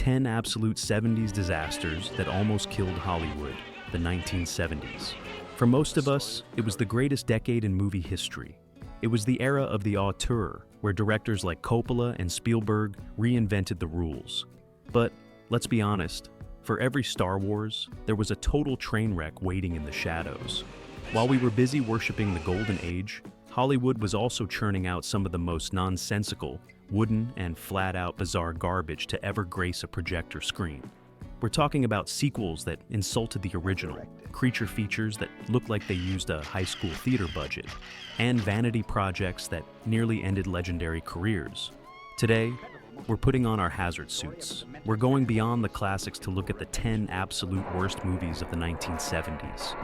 10 absolute 70s disasters that almost killed Hollywood, the 1970s. For most of us, it was the greatest decade in movie history. It was the era of the auteur, where directors like Coppola and Spielberg reinvented the rules. But let's be honest, for every Star Wars, there was a total train wreck waiting in the shadows. While we were busy worshiping the Golden Age, Hollywood was also churning out some of the most nonsensical, wooden, and flat-out bizarre garbage to ever grace a projector screen. We're talking about sequels that insulted the original, creature features that looked like they used a high school theater budget, and vanity projects that nearly ended legendary careers. Today, we're putting on our hazard suits. We're going beyond the classics to look at the 10 absolute worst movies of the 1970s.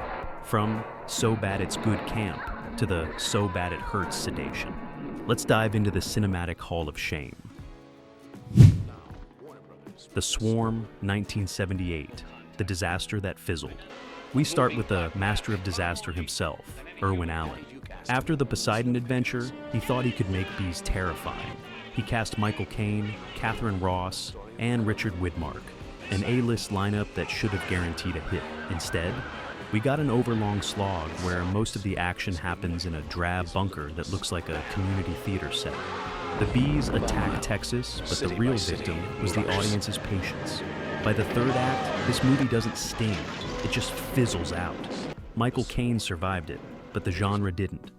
From so bad it's good camp to the so bad it hurts sedation. Let's dive into the cinematic hall of shame. The Swarm, 1978, the disaster that fizzled. We start with the master of disaster himself, Irwin Allen. After the Poseidon adventure, he thought he could make bees terrifying. He cast Michael Caine, Catherine Ross, and Richard Widmark, an A-list lineup that should have guaranteed a hit. Instead, we got an overlong slog where most of the action happens in a drab bunker that looks like a community theater set. The bees attack Texas, but the real victim was the audience's patience. By the third act, this movie doesn't sting, it just fizzles out. Michael Caine survived it, but the genre didn't.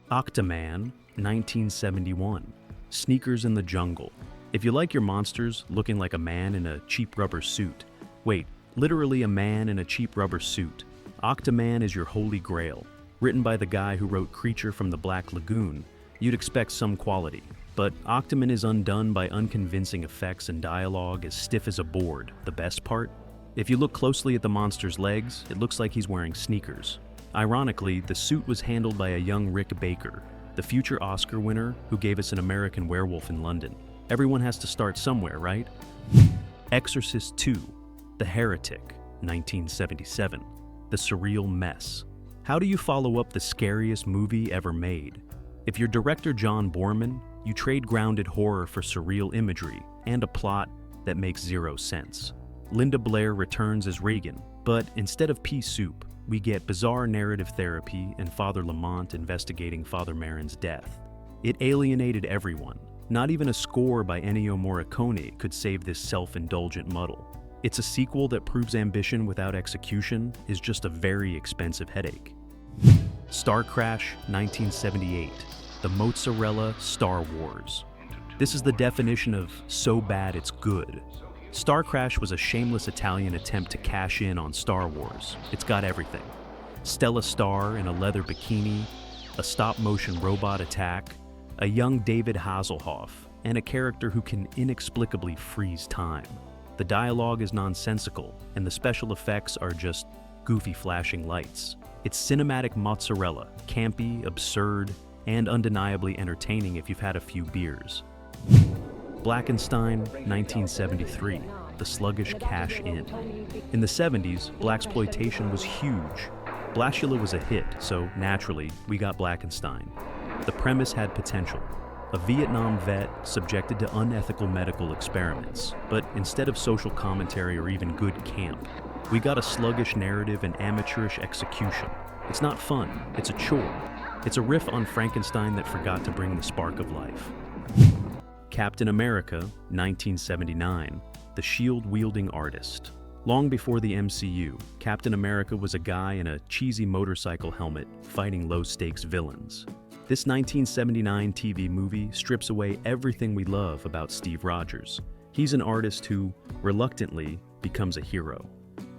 Octaman, 1971. Sneakers in the jungle. If you like your monsters looking like a man in a cheap rubber suit, wait, literally a man in a cheap rubber suit, Octaman is your holy grail. Written by the guy who wrote Creature from the Black Lagoon, you'd expect some quality, but Octaman is undone by unconvincing effects and dialogue as stiff as a board. The best part? If you look closely at the monster's legs, it looks like he's wearing sneakers. Ironically, the suit was handled by a young Rick Baker, the future Oscar winner who gave us An American Werewolf in London. Everyone has to start somewhere, right? Exorcist II, The Heretic, 1977, the surreal mess. How do you follow up the scariest movie ever made? If you're director John Boorman, you trade grounded horror for surreal imagery and a plot that makes zero sense. Linda Blair returns as Reagan, but instead of pea soup, we get bizarre narrative therapy and Father Lamont investigating Father Marin's death. It alienated everyone. Not even a score by Ennio Morricone could save this self-indulgent muddle. It's a sequel that proves ambition without execution is just a very expensive headache. Starcrash, 1978, the Mozzarella Star Wars. This is the definition of so bad it's good. Starcrash was a shameless Italian attempt to cash in on Star Wars. It's got everything. Stella Star in a leather bikini, a stop-motion robot attack, a young David Hasselhoff, and a character who can inexplicably freeze time. The dialogue is nonsensical, and the special effects are just goofy flashing lights. It's cinematic mozzarella, campy, absurd, and undeniably entertaining if you've had a few beers. Blackenstein, 1973, the sluggish cash in. In the 70s, blaxploitation was huge. Blashula was a hit, so naturally, we got Blackenstein. The premise had potential. A Vietnam vet subjected to unethical medical experiments, but instead of social commentary or even good camp, we got a sluggish narrative and amateurish execution. It's not fun, it's a chore. It's a riff on Frankenstein that forgot to bring the spark of life. Captain America, 1979, the shield-wielding artist. Long before the MCU, Captain America was a guy in a cheesy motorcycle helmet fighting low-stakes villains. This 1979 TV movie strips away everything we love about Steve Rogers. He's an artist who, reluctantly, becomes a hero.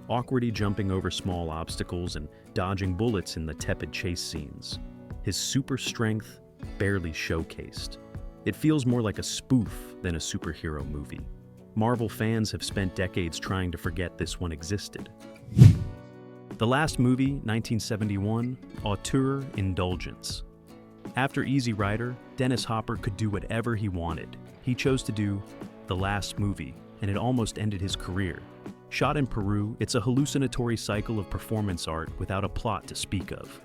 Awkwardly jumping over small obstacles and dodging bullets in the tepid chase scenes. His super strength barely showcased. It feels more like a spoof than a superhero movie. Marvel fans have spent decades trying to forget this one existed. The last movie, 1971, Auteur Indulgence. After Easy Rider, Dennis Hopper could do whatever he wanted. He chose to do the last movie, and it almost ended his career. Shot in Peru, it's a hallucinatory cycle of performance art without a plot to speak of.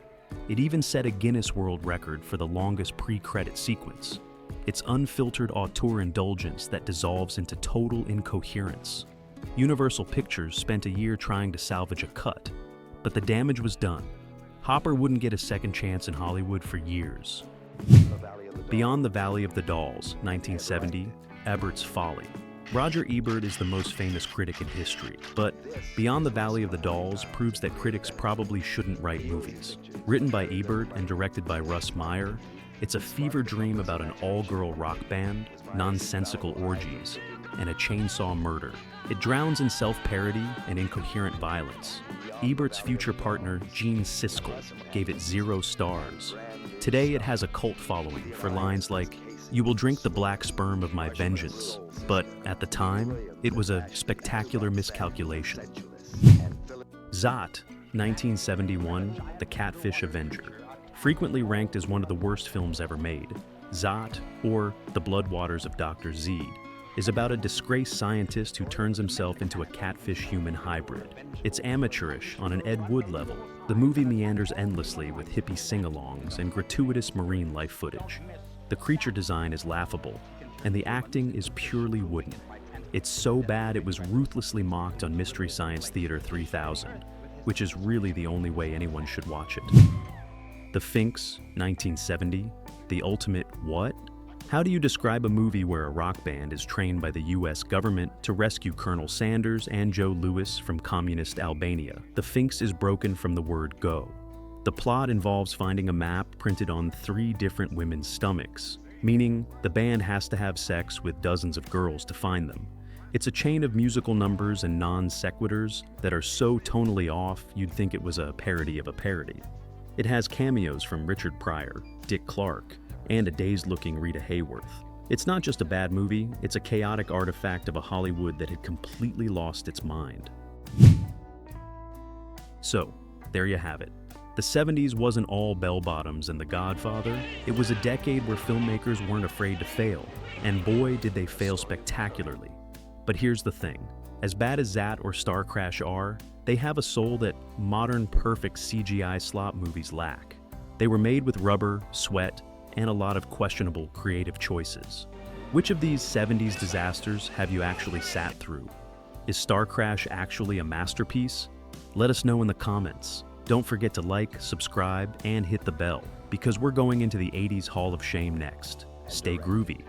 It even set a Guinness World Record for the longest pre-credit sequence. It's unfiltered auteur indulgence that dissolves into total incoherence. Universal Pictures spent a year trying to salvage a cut, but the damage was done. Hopper wouldn't get a second chance in Hollywood for years. Beyond the Valley of the Dolls, 1970, Ebert's Folly. Roger Ebert is the most famous critic in history, but Beyond the Valley of the Dolls proves that critics probably shouldn't write movies. Written by Ebert and directed by Russ Meyer, it's a fever dream about an all-girl rock band, nonsensical orgies, and a chainsaw murder. It drowns in self-parody and incoherent violence. Ebert's future partner, Gene Siskel, gave it 0 stars. Today it has a cult following for lines like, "You will drink the black sperm of my vengeance," but at the time, it was a spectacular miscalculation. Zaat, 1971, The Catfish Avenger. Frequently ranked as one of the worst films ever made, Zaat, or The Blood Waters of Dr. Zaat, is about a disgraced scientist who turns himself into a catfish-human hybrid. It's amateurish on an Ed Wood level. The movie meanders endlessly with hippie sing-alongs and gratuitous marine life footage. The creature design is laughable, and the acting is purely wooden. It's so bad it was ruthlessly mocked on Mystery Science Theater 3000, which is really the only way anyone should watch it. The Finks, 1970, the ultimate what? How do you describe a movie where a rock band is trained by the US government to rescue Colonel Sanders and Joe Louis from communist Albania? The Finks is broken from the word go. The plot involves finding a map printed on 3 different women's stomachs, meaning the band has to have sex with dozens of girls to find them. It's a chain of musical numbers and non sequiturs that are so tonally off you'd think it was a parody of a parody. It has cameos from Richard Pryor, Dick Clark, and a dazed-looking Rita Hayworth. It's not just a bad movie, it's a chaotic artifact of a Hollywood that had completely lost its mind. So, there you have it. The 70s wasn't all bell-bottoms and The Godfather. It was a decade where filmmakers weren't afraid to fail, and boy did they fail spectacularly. But here's the thing. As bad as Zaat or Starcrash are, they have a soul that modern perfect CGI slop movies lack. They were made with rubber, sweat, and a lot of questionable creative choices. Which of these 70s disasters have you actually sat through? Is Starcrash actually a masterpiece? Let us know in the comments. Don't forget to like, subscribe, and hit the bell, because we're going into the 80s Hall of Shame next. Stay groovy.